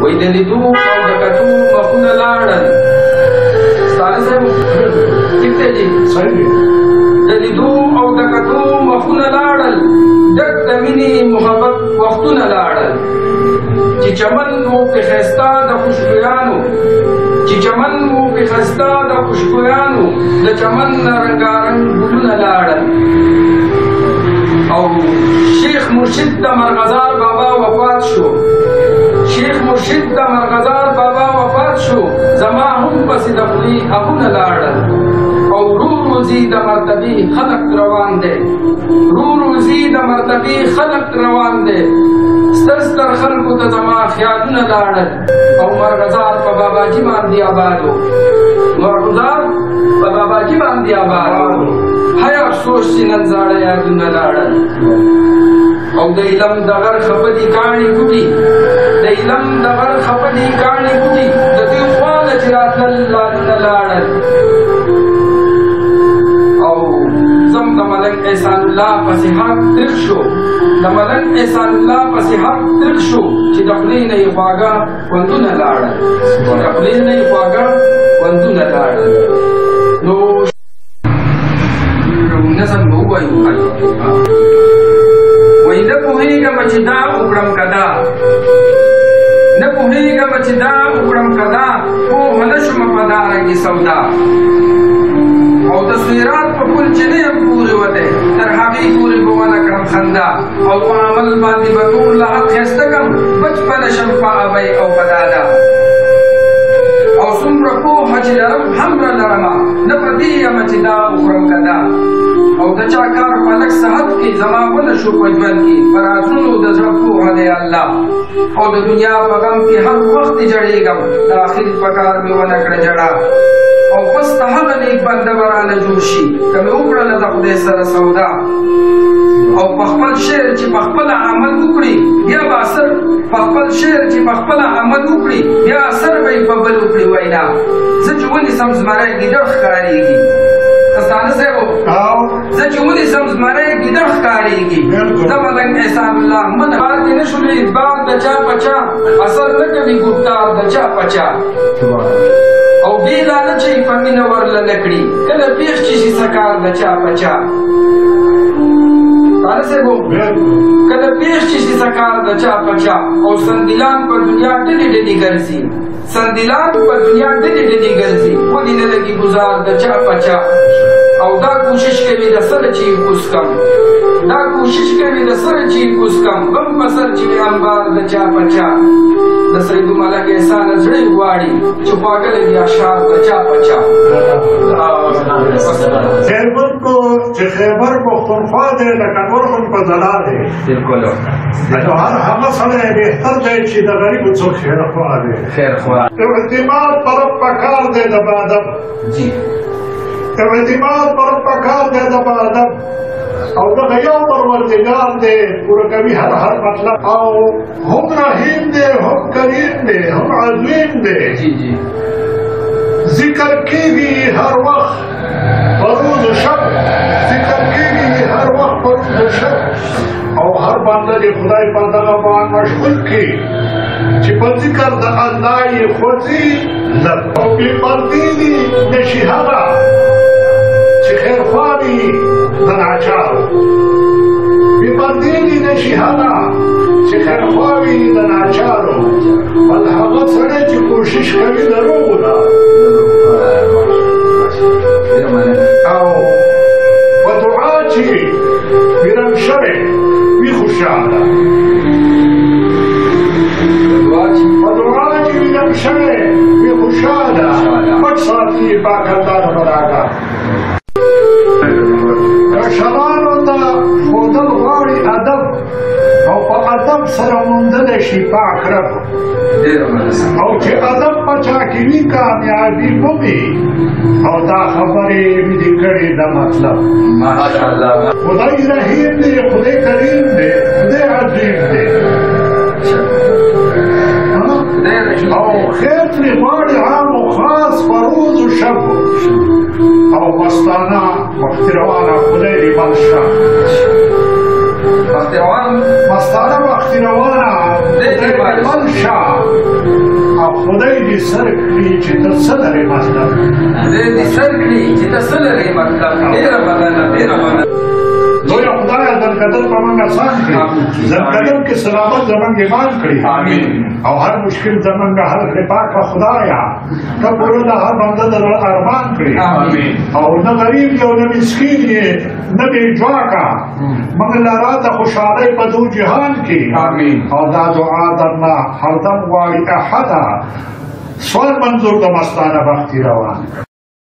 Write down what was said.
وای د لیدو او د کتو مخونه لاړل. ستانه صاحب ټیک دی جی د لیدو او د کتو مخونه لاړل، ډک د مینې محبت وختونه لاړل. چې چمن وو پې ښایسته د خوشبویانو، چې چمن وو پې ښایسته د خوشبویانو، د چمن نه رنګارنګ ګلونه لاړل. او شیخ مرشد د مرغزار بابا وفات شو، شیخ مرشد د مرغزار بابا وفات شو، زما هم پسې د خولې اخونه لاړل. او رو روزي د مرتبې خلق روان دی، رو روزي د مرتبې خلق روان دی. ستر ستر خلکو ته زما خیالونه لاړل. او مرغزار په باباجي باندې آباد و، مرغزار په باباجي باندې آباد و. هی افسوس چې نن زاړه یادونه لاړل. او د علم د غر خپدي کاڼي ګوټي، د علم د غر خپدي کاڼي ګوټي، د دوی خوا نه چې راتلل لالونه لاړل. او زم د ملک احسان الله پسې حق ترک شو، د ملک احسان الله پسې حق ترک شو، چې د خولې نه یې خواږه خوندونه لاړل، چې د خولې نه یې خواږه خوندونه لاړل. نو نظم به ووایو وای نه پوهېږم چې دا وکړم که دا، نه پوهېږم چې دا وکړم که دا، پوه نه شومه په دا رنګې سودا. او د سویرات په پل چې نه یم پورې وتی، تر هغې پورې به ونه کړم خندا. او په عمل باندې به ټول له حق ښایسته کړم، بچپنه شم په ابۍ او په دادا. او څومره پوهه چې لرم هم را لرمه، نه په دې یمه چې دا وخورم که دا. او د چا کار په لږ صحت کې زما ونه شو په ژوند کې، په رازونو د زړه پوهه دی الله. او د دنیا په غم کې هر وخت جړېږم، د آخر په کار مې ونه کړه جړه. او پس ته هغه نیک بنده به رانه جوړ شي، که مې وکړله د خدای سره سودا. او په خپل شعر چې په خپله عمل وکړي، بیا به اثر په خپل شعر چې په خپله عمل وکړي، بیا اثر به یې په بل وکړي وینا. زه چې ونیسم زمری ګیدړ ښکارېږي، استانه صاحب زه چې ونیسم زمری ګیدړ ښکارېږي. زه ملک احسان الله من پاتې نه شولې اعتبار د چا په چا، اثر نه کوي ګفتار د چا په چا. او بې لاله چې په مینه ورله نه کړي، کله پېښ چې شي سکار د چا په چا. استانه صاحب کله پېښ چې شي سکار د چا په چا. او سندیلان په دنیا ډلې ډلې ګرځي، سندیلان په دنیا ډلې ډلې ګرځي، ولې نه لګي ګزار د چا په چا. او دا کوشش کوي د سره چې یې کوز کم، دا کوشش کوي د سره چې یې کوز کم، غم په سر چې وي انبار د چا په چا. د سید ملک احسان زړه یې غواړي چې خواږه لګي اشعار د چا په چا. خیبر کو چې خیبر پښتونخوا دی لکه نور هم په ځلا دی. بلکل نو هر هغه سړی بهتر دی چې د غریبو څوک خیرخوا دی. خیرخوا یو اعتماد طرف پکار دی د باادب، جی یو اعتماد طرف پکار دی د باادب. او دغه یو پروردګار دی پوره کوي هر مطلب. او هم رحیم دی، هم کریم دی، هم عظیم دی. جی جی ذکر کیږي هر وخت په روز و شب، ذکر کیږي هر وخت په روز و شب. او هر بنده د خدای په دغه باندې مشغول کړي چې په ذکر د الله یې خوځي لب. او بې پردې دي نشي هغه چې خیرخوا وي د ناچارو، بې پردې دي نشي هغه چې خیرخوا وي د ناچارو، بل هغه سړی چې کوشش کوي د روغو ده. او په دعا چې ویرم شوی وي خوشحاله، په دعا چې ویرم شوی وي خوشحاله، پټ ساتي پاک الله د براګه. کشرانو ته ښودل غواړي ادب، او په ادب سره موندلی شي پاک رب. او چې ادب په چا کې وي کامیابي مومي. او دا خبرې مې دې کړې د مطلب. ماشاءالله خدای رحیم دی، خدای کریم دی، خدای عظیم دی. او خیر ترې غواړي عام و خاص په روز و شب. او مستانه مختروانه خدای دې بل شه. مستانه مستانه مختروانه خدای مل شه او خدای دې سر کړي چې ته څه لرې مطلب خدای دې سر کړي چې ته څه لرې مطلب ډېره مننه ډېره مننه لویه خدایه زنکدن په موږ اسان کړي زنکدن کې سلامت زموږ ایمان کړي او هر مشکل زموږ حل کړي پاکه خدایه ته پوره د هر بنده د زړه ارمان کړي او نه غریب یې او نه مسکین یې نه بې جواکه موږ لره د خوشحالۍ په دو جهان کې او دا دعا درنه هردم غواړي احده سوال منظور د مستانه بختي روان